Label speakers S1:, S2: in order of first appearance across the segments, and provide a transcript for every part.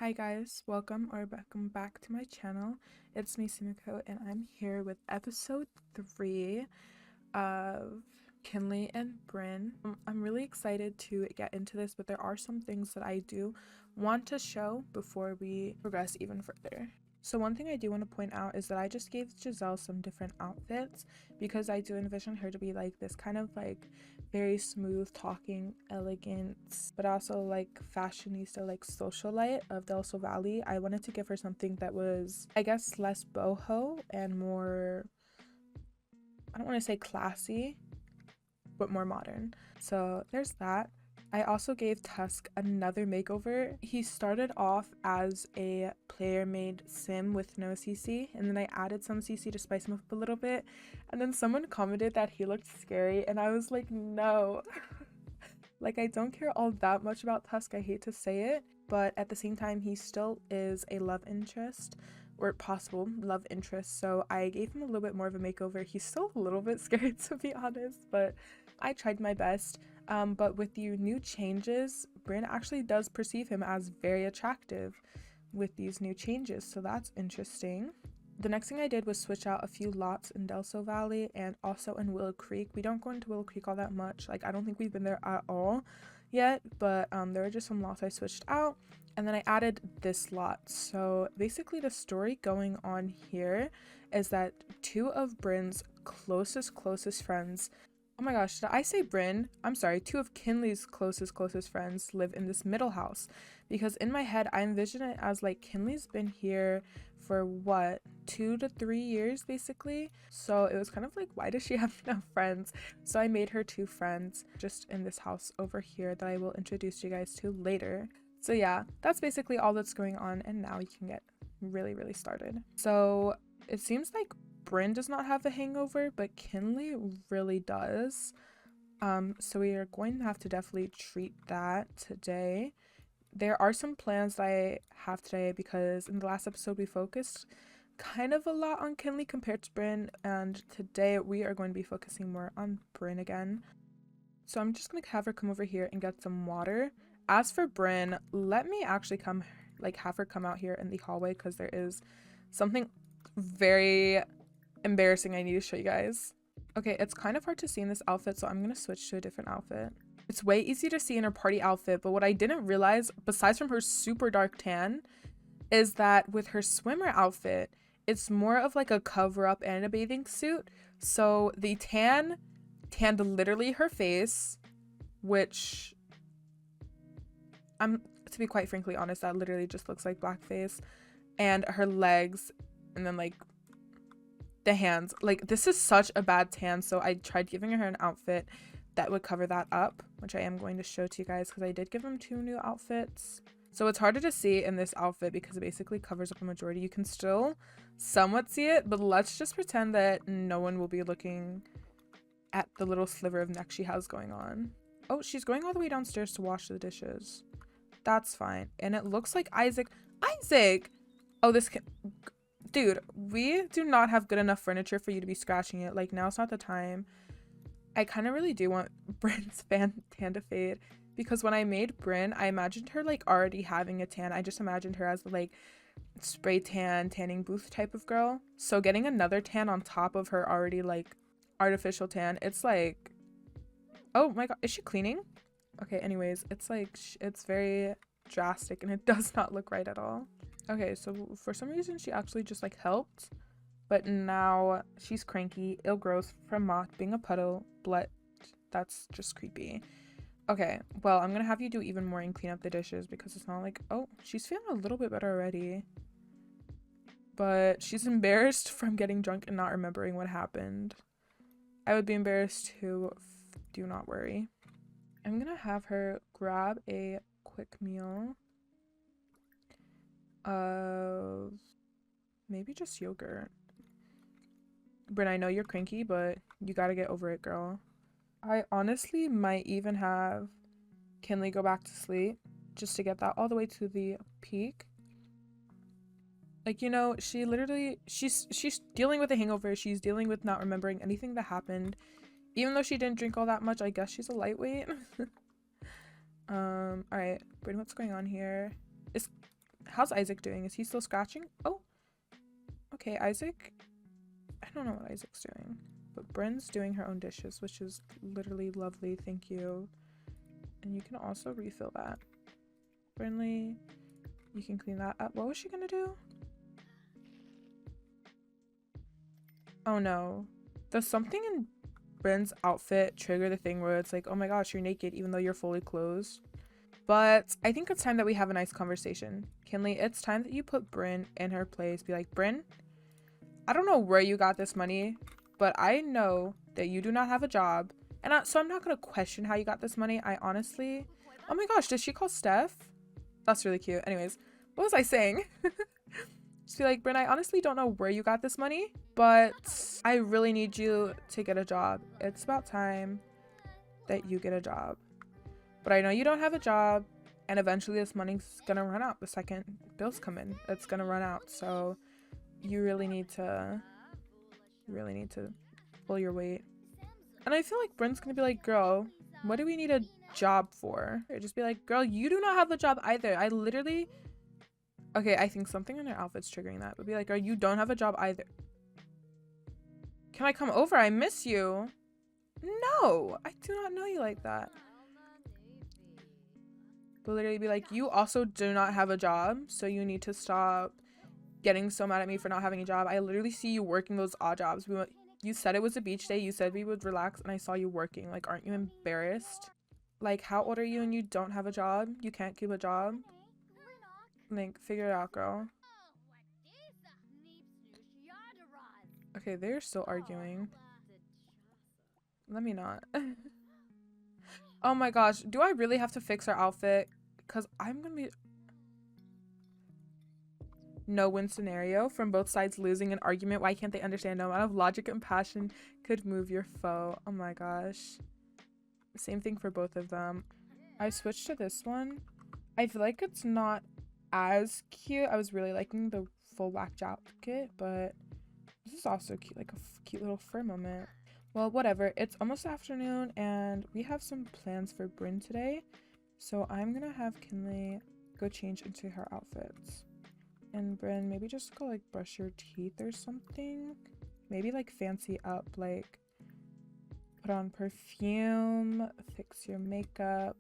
S1: Hi guys, welcome back to my channel. It's me, Simiko, and I'm here with episode 3 of Kinley and Bryn. I'm really excited to get into this, but there are some things that I do want to show before we progress even further. So one thing I do want to point out is that I just gave Giselle some different outfits because I do envision her to be like this kind of like very smooth talking, elegant, but also like fashionista, like socialite of the Also Valley. I wanted to give her something that was, I guess, less boho and more, I don't want to say classy, but more modern. So there's that. I also gave Tusk another makeover. He started off as a player-made sim with no CC, and then I added some CC to spice him up a little bit. And then someone commented that he looked scary, and I was like, no. Like, I don't care all that much about Tusk, I hate to say it, but at the same time, he still is a love interest, or possible love interest, so I gave him a little bit more of a makeover. He's still a little bit scared, to be honest, but I tried my best. But with the new changes, Bryn actually does perceive him as very attractive with these new changes, so that's interesting. The next thing I did was switch out a few lots in Delso Valley and also in Willow Creek. We don't go into Willow Creek all that much. Like, I don't think we've been there at all yet, but there were just some lots I switched out. And then I added this lot. So basically the story going on here is that two of Bryn's closest friends, oh my gosh, did I say Bryn? I'm sorry, two of Kinley's closest friends live in this middle house, because in my head I envision it as like Kinley's been here for what, 2 to 3 years basically. So it was kind of like, why does she have no friends? So I made her 2 friends just in this house over here that I will introduce you guys to later. So yeah, that's basically all that's going on, and now we can get really started. So it seems like Bryn does not have a hangover, but Kinley really does. So we are going to have to definitely treat that today. There are some plans that I have today because in the last episode we focused kind of a lot on Kinley compared to Bryn, and today we are going to be focusing more on Bryn again. So I'm just gonna have her come over here and get some water. As for Bryn, let me actually have her come out here in the hallway because there is something very embarrassing I need to show you guys. Okay, it's kind of hard to see in this outfit, so I'm gonna switch to a different outfit. It's way easy to see in her party outfit, but what I didn't realize, besides from her super dark tan, is that with her swimmer outfit, it's more of like a cover-up and a bathing suit. So the tanned literally her face, which to be quite frankly honest, that literally just looks like blackface, and her legs, and then like the hands. Like, this is such a bad tan, so I tried giving her an outfit that would cover that up, which I am going to show to you guys because I did give them 2 new outfits. So it's harder to see in this outfit because it basically covers up a majority. You can still somewhat see it, but let's just pretend that no one will be looking at the little sliver of neck she has going on. Oh, she's going all the way downstairs to wash the dishes. That's fine. And it looks like Isaac. Oh, this can... Dude, we do not have good enough furniture for you to be scratching it. Like, now's not the time. I kind of really do want Bryn's tan to fade, because when I made Bryn, I imagined her like already having a tan. I just imagined her as the like spray tanning booth type of girl. So getting another tan on top of her already like artificial tan, it's like, oh my god, is she cleaning? Okay, anyways, it's like, it's very drastic and it does not look right at all. Okay, so for some reason she actually just like helped, but now she's cranky, ill growth from moth being a puddle, blood. That's just creepy. Okay, well, I'm gonna have you do even more and clean up the dishes because it's not like, oh, she's feeling a little bit better already, but she's embarrassed from getting drunk and not remembering what happened. I would be embarrassed too. Do not worry. I'm gonna have her grab a quick meal of maybe just yogurt. Bryn, I know you're cranky, but you gotta get over it, girl. I honestly might even have Kinley go back to sleep just to get that all the way to the peak. Like, you know, she literally, she's dealing with a hangover. She's dealing with not remembering anything that happened. Even though she didn't drink all that much, I guess she's a lightweight. All right, Bryn, what's going on here? How's Isaac doing? Is he still scratching? Oh, okay, Isaac. I don't know what Isaac's doing, but Bryn's doing her own dishes, which is literally lovely. Thank you. And you can also refill that. Brynley, you can clean that up. What was she gonna do? Oh no. Does something in Bryn's outfit trigger the thing where it's like, oh my gosh, you're naked even though you're fully clothed? But I think it's time that we have a nice conversation. Kinley, it's time that you put Bryn in her place. Be like, Bryn, I don't know where you got this money, but I know that you do not have a job. And so I'm not going to question how you got this money. I honestly... Oh my gosh, did she call Steph? That's really cute. Anyways, what was I saying? Just be like, Bryn, I honestly don't know where you got this money, but I really need you to get a job. It's about time that you get a job. But I know you don't have a job, and eventually this money's gonna run out. The second bills come in, it's gonna run out. So you really need to pull your weight. And I feel like Bryn's gonna be like, girl, what do we need a job for? Or just be like, girl, you do not have a job either. I literally... Okay, I think something in her outfit's triggering that. But be like, girl, you don't have a job either. Can I come over? I miss you. No, I do not know you like that. But literally be like, you also do not have a job, so you need to stop getting so mad at me for not having a job. I literally see you working those odd jobs. You said it was a beach day. You said we would relax, and I saw you working. Like, aren't you embarrassed? Like, how old are you and you don't have a job? You can't keep a job? Like, figure it out, girl. Okay, they're still arguing. Let me not. Oh my gosh, do I really have to fix our outfit? Because I'm gonna be... No-win scenario from both sides losing an argument. Why can't they understand? No amount of logic and passion could move your foe. Oh my gosh. Same thing for both of them. I switched to this one. I feel like it's not as cute. I was really liking the full black jacket, but this is also cute, like a cute little fur moment. Well, whatever. It's almost afternoon, and we have some plans for Bryn today. So I'm gonna have Kinley go change into her outfits. And Bryn, maybe just go like brush your teeth or something. Maybe like fancy up, like put on perfume, fix your makeup.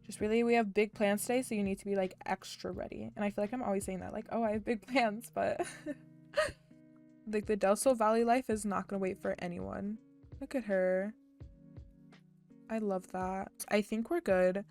S1: Just really, we have big plans today, so you need to be like extra ready. And I feel like I'm always saying that, like, oh, I have big plans, but like the Del Sol Valley life is not gonna wait for anyone. Look at her. I love that. I think we're good.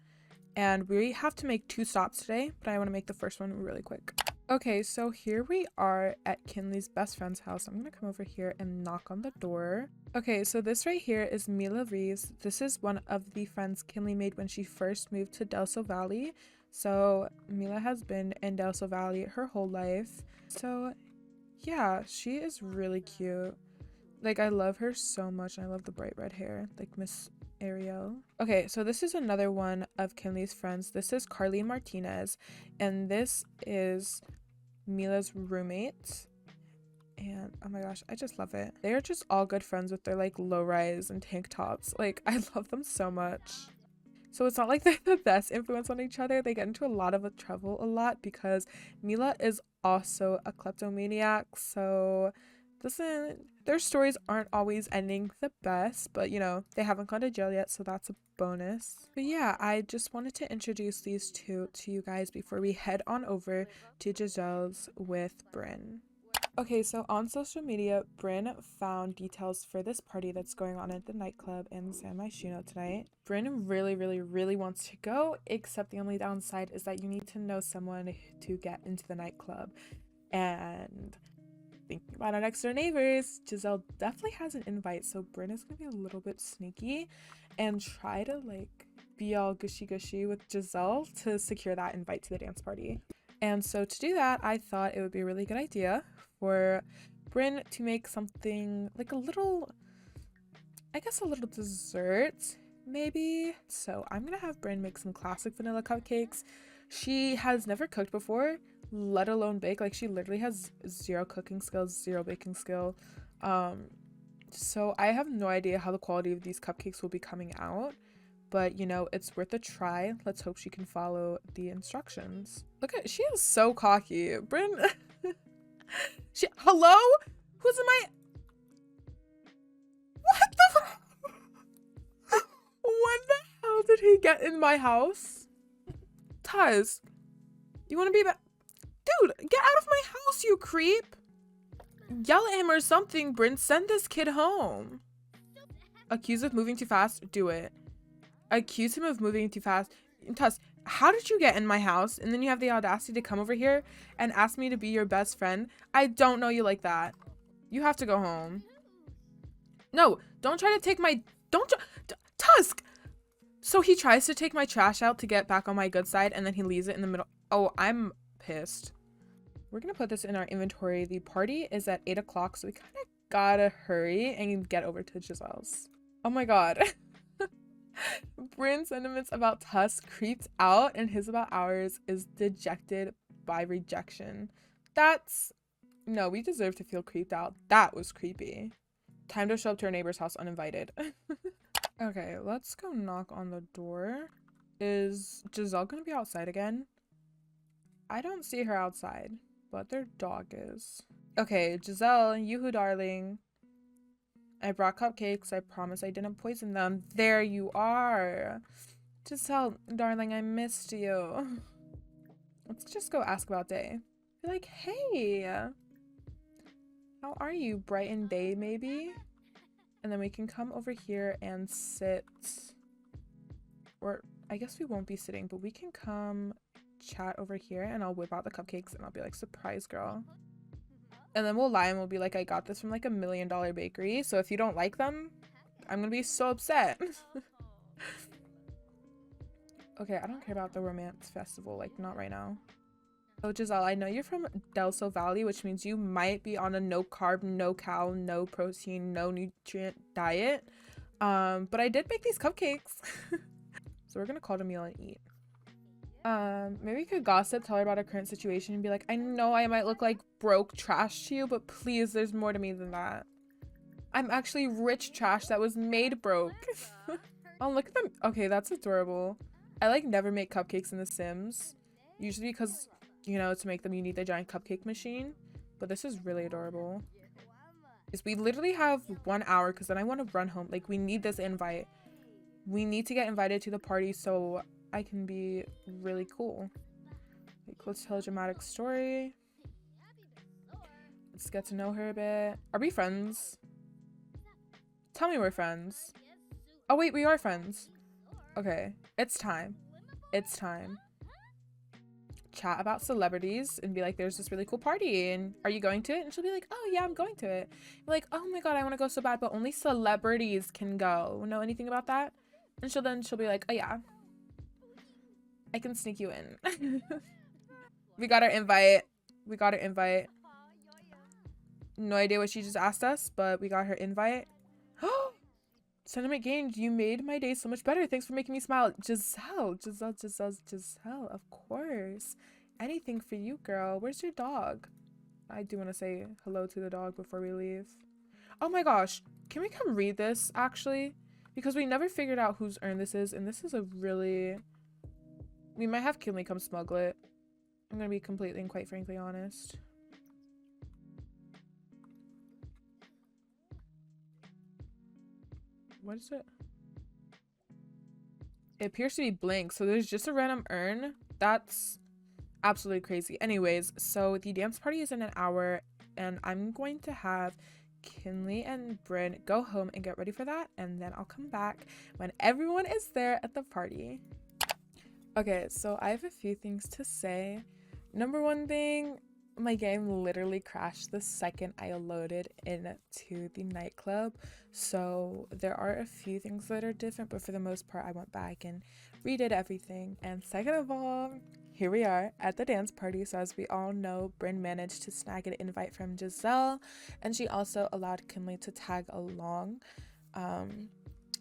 S1: And we have to make 2 stops today, but I want to make the first one really quick. Okay, so here we are at Kinley's best friend's house. I'm gonna come over here and knock on the door. Okay, so this right here is Mila Reeves. This is one of the friends Kinley made when she first moved to Del Sol Valley. So Mila has been in Del Sol Valley her whole life. So yeah, she is really cute. Like, I love her so much, and I love the bright red hair, like Miss Ariel. Okay, so this is another one of Kinley's friends. This is Carly Martinez, and this is Mila's roommate. And oh my gosh, I just love it. They are just all good friends with their like low-rise and tank tops. Like, I love them so much. So it's not like they're the best influence on each other. They get into a lot of trouble a lot because Mila is also a kleptomaniac. So their stories aren't always ending the best, but you know, they haven't gone to jail yet, so that's a bonus. But yeah, I just wanted to introduce these two to you guys before we head on over to Giselle's with Bryn. Okay, so on social media, Bryn found details for this party that's going on at the nightclub in San Myshuno tonight. Bryn really wants to go, except the only downside is that you need to know someone to get into the nightclub. And thinking about our next door neighbors, Giselle definitely has an invite, so Bryn is gonna be a little bit sneaky and try to like be all gushy with Giselle to secure that invite to the dance party. And so to do that, I thought it would be a really good idea for Bryn to make something like a little dessert maybe. So I'm gonna have Bryn make some classic vanilla cupcakes. She has never cooked before, let alone bake. Like, she literally has 0 cooking skills, 0 baking skill. So I have no idea how the quality of these cupcakes will be coming out, but you know, it's worth a try. Let's hope she can follow the instructions. Look at, she is so cocky. Bryn, hello? Who's in my, what the, when the hell did he get in my house? Tuz, you want to be back? Dude, get out of my house, you creep. Yell at him or something, Bryn. Send this kid home. Accused of moving too fast? Do it. Accuse him of moving too fast. Tuz, how did you get in my house? And then you have the audacity to come over here and ask me to be your best friend? I don't know you like that. You have to go home. No, don't try to take my... Tusk! So he tries to take my trash out to get back on my good side, and then he leaves it in the middle. Oh, I'm pissed. We're gonna put this in our inventory. The party is at 8 o'clock, so we kind of gotta hurry and get over to Giselle's. Oh my god. Bryn's sentiments about Tusk creeped out, and his about ours is dejected by rejection. That's... No, we deserve to feel creeped out. That was creepy. Time to show up to our neighbor's house uninvited. Okay, let's go knock on the door. Is Giselle gonna be outside again? I don't see her outside, but their dog is. Okay, Giselle, yoo-hoo darling. I brought cupcakes. I promise I didn't poison them. There you are. Giselle, darling, I missed you. Let's just go ask about Day. Be like, hey, how are you? Bright and Day, maybe? And then we can come over here and sit. Or I guess we won't be sitting, but we can come chat over here, and I'll whip out the cupcakes and I'll be like, surprise girl. And then we'll lie and we'll be like, I got this from like $1 million bakery, so if you don't like them, I'm gonna be so upset. Okay, I don't care about the romance festival, like not right now. So Giselle, I know you're from Del Sol Valley, which means you might be on a no carb, no cal, no protein, no nutrient diet. But I did make these cupcakes. So we're gonna call it a meal and eat. Maybe we could gossip, tell her about our current situation, and be like, I know I might look like broke trash to you, but please, there's more to me than that. I'm actually rich trash that was made broke. Oh, look at them. Okay, that's adorable. I like never make cupcakes in The Sims. Usually because, you know, to make them you need the giant cupcake machine. But this is really adorable. We literally have 1 hour because then I want to run home. Like, we need this invite. We need to get invited to the party so I can be really cool. Like, let's tell a dramatic story. Let's get to know her a bit. Are we friends? Tell me we're friends. Oh wait, we are friends. Okay, it's time. It's time. Chat about celebrities and be like, there's this really cool party and are you going to it? And she'll be like, oh yeah, I'm going to it. I'm like, oh my god, I want to go so bad, but only celebrities can go. Know anything about that? And she'll be like, oh yeah, I can sneak you in. We got our invite. We got her invite. No idea what she just asked us, but we got her invite. Sentiment gained. You made my day so much better. Thanks for making me smile. Giselle, of course. Anything for you, girl. Where's your dog? I do want to say hello to the dog before we leave. Oh my gosh. Can we come read this, actually? Because we never figured out whose urn this is, and this is a really... We might have Kinley come smuggle it. I'm going to be completely and quite frankly honest. What is it? It appears to be blank, so there's just a random urn. That's absolutely crazy. Anyways, so the dance party is in an hour, and I'm going to have Kinley and Bryn go home and get ready for that, and then I'll come back when everyone is there at the party. Okay, so I have a few things to say. Number one thing, my game literally crashed the second I loaded into the nightclub, so there are a few things that are different, but for the most part I went back and redid everything. And second of all, here we are at the dance party. So as we all know, Bryn managed to snag an invite from Giselle, and she also allowed Kinley to tag along.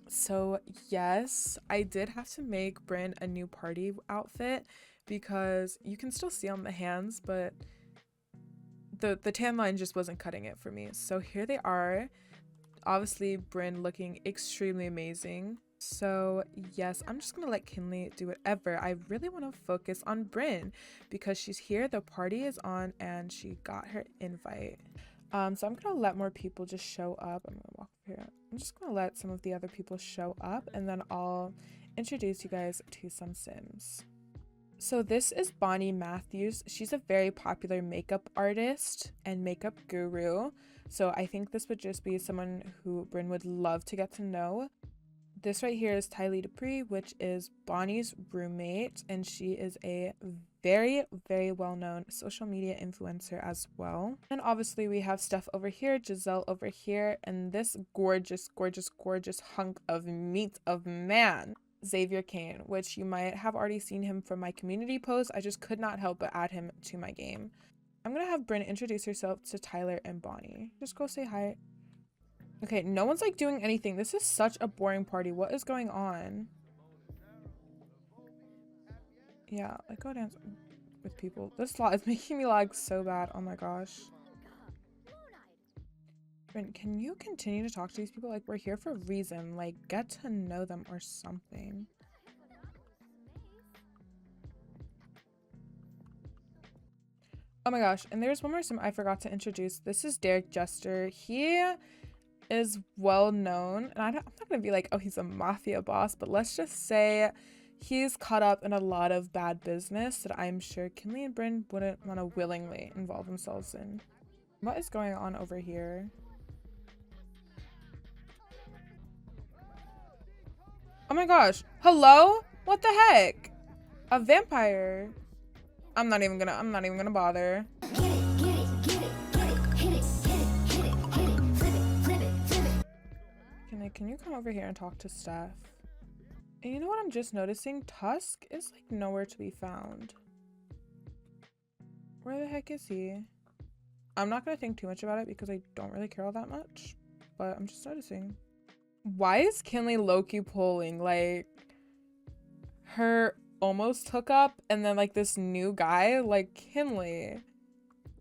S1: So yes, I did have to make Bryn a new party outfit because you can still see on the hands, but the tan line just wasn't cutting it for me. So here they are. Obviously Bryn looking extremely amazing. So yes, I'm just gonna let Kinley do whatever. I really want to focus on Bryn because she's here, the party is on, and she got her invite. So I'm gonna let more people just show up. I'm gonna walk up here. I'm just gonna let some of the other people show up, and then I'll introduce you guys to some Sims. So this is Bonnie Matthews. She's a very popular makeup artist and makeup guru. So I think this would just be someone who Bryn would love to get to know. This right here is Tylee Dupree, which is Bonnie's roommate, and she is a very, very well-known social media influencer as well. And obviously we have Steph over here, Giselle over here, and this gorgeous, gorgeous, gorgeous hunk of meat of man, Xavier Kane, which you might have already seen him from my community post. I just could not help but add him to my game. I'm gonna have Bryn introduce herself to Tyler and Bonnie. Just go say hi. Okay, no one's like doing anything. This is such a boring party. What is going on? Yeah, like go dance with people. This lot is making me lag so bad. Oh my gosh. Bryn, can you continue to talk to these people? Like, we're here for a reason. Like, get to know them or something. Oh my gosh, and there's one more sim I forgot to introduce. This is Derek Jester. He is well known, and I'm not gonna be like, oh, he's a mafia boss, but let's just say he's caught up in a lot of bad business that I'm sure Kinley and Bryn wouldn't want to willingly involve themselves in. What is going on over here? Oh my gosh, hello? What the heck? A vampire. I'm not even gonna bother. Can you come over here and talk to Steph? And you know what I'm just noticing? Tusk is like nowhere to be found. Where the heck is he? I'm not gonna think too much about it because I don't really care all that much, but I'm just noticing. Why is Kinley low-key pulling? Like, her almost hook up and then like this new guy, like Kinley.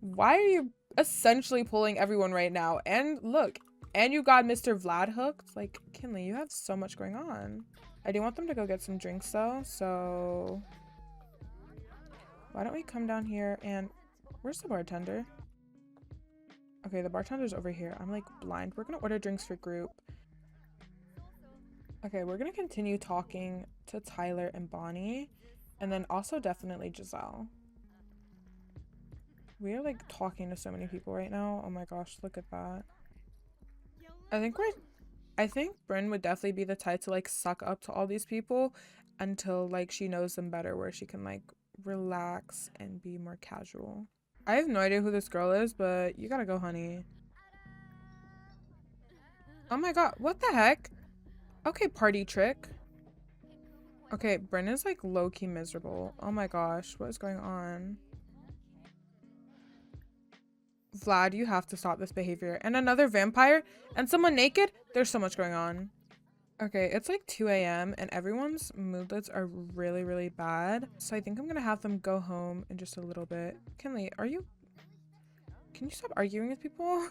S1: Why are you essentially pulling everyone right now? And look, and you got Mr. Vlad hooked. Like, Kinley, you have so much going on. I do want them to go get some drinks though, so why don't we come down here and where's the bartender? Okay, the bartender's over here. I'm like blind. We're gonna order drinks for group. Okay, we're gonna continue talking to Tyler and Bonnie, and then also definitely Giselle. We are like talking to so many people right now. Oh my gosh, look at that. I think Bryn would definitely be the type to like suck up to all these people until like she knows them better, where she can like relax and be more casual. I have no idea who this girl is, but you gotta go, honey. Oh my god, what the heck? Okay, party trick. Okay, Bryn is like low-key miserable. Oh my gosh, what is going on? Vlad, you have to stop this behavior. And another vampire? And someone naked? There's so much going on. Okay, it's like 2 a.m. and everyone's moodlets are really, really bad. So I think I'm gonna have them go home in just a little bit. Kinley, can you stop arguing with people?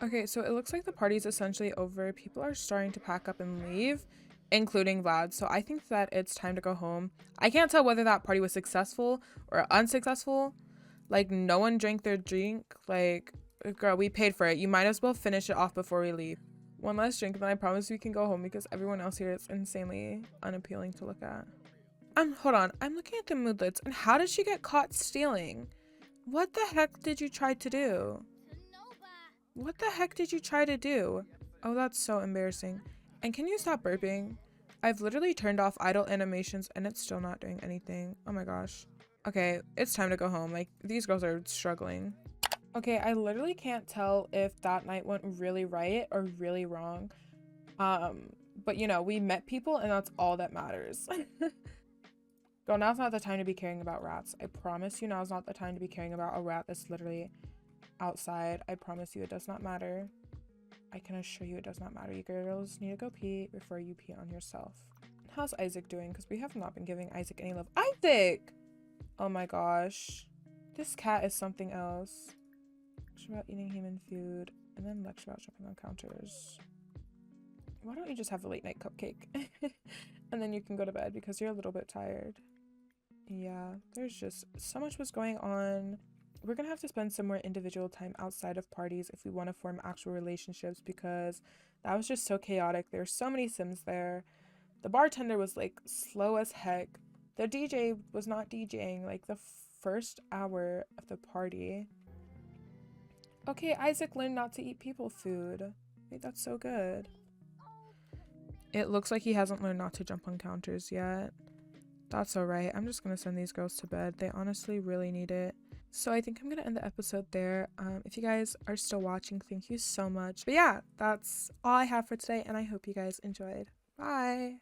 S1: Okay, so it looks like the party's essentially over. People are starting to pack up and leave, including Vlad. So I think that it's time to go home. I can't tell whether that party was successful or unsuccessful. Like, no one drank their drink. Like, girl, we paid for it. You might as well finish it off before we leave. One last drink, and then I promise we can go home because everyone else here is insanely unappealing to look at. Hold on. I'm looking at the moodlets, and how did she get caught stealing? What the heck did you try to do? What the heck did you try to do? Oh, that's so embarrassing. And can you stop burping? I've literally turned off idle animations, and it's still not doing anything. Oh my gosh. Okay, it's time to go home. Like, these girls are struggling. Okay, I literally can't tell if that night went really right or really wrong. But you know, we met people and that's all that matters. Girl, now's not the time to be caring about rats. I promise you, now's not the time to be caring about a rat that's literally outside. I promise you, it does not matter. I can assure you it does not matter. You girls need to go pee before you pee on yourself. How's Isaac doing? Because we have not been giving Isaac any love. Isaac! Oh my gosh. This cat is something else. Lecture about eating human food, and then lecture about jumping on counters. why don't you just have a late night cupcake? And then you can go to bed because you're a little bit tired. Yeah, there's just so much was going on. We're gonna have to spend some more individual time outside of parties if we want to form actual relationships, because that was just so chaotic. There's so many Sims there. The bartender was like slow as heck. The DJ was not DJing like the first hour of the party. Okay, Isaac learned not to eat people food. Wait, that's so good. It looks like he hasn't learned not to jump on counters yet. That's alright. I'm just gonna send these girls to bed. They honestly really need it. So I think I'm gonna end the episode there. If you guys are still watching, thank you so much. But yeah, that's all I have for today, and I hope you guys enjoyed. Bye!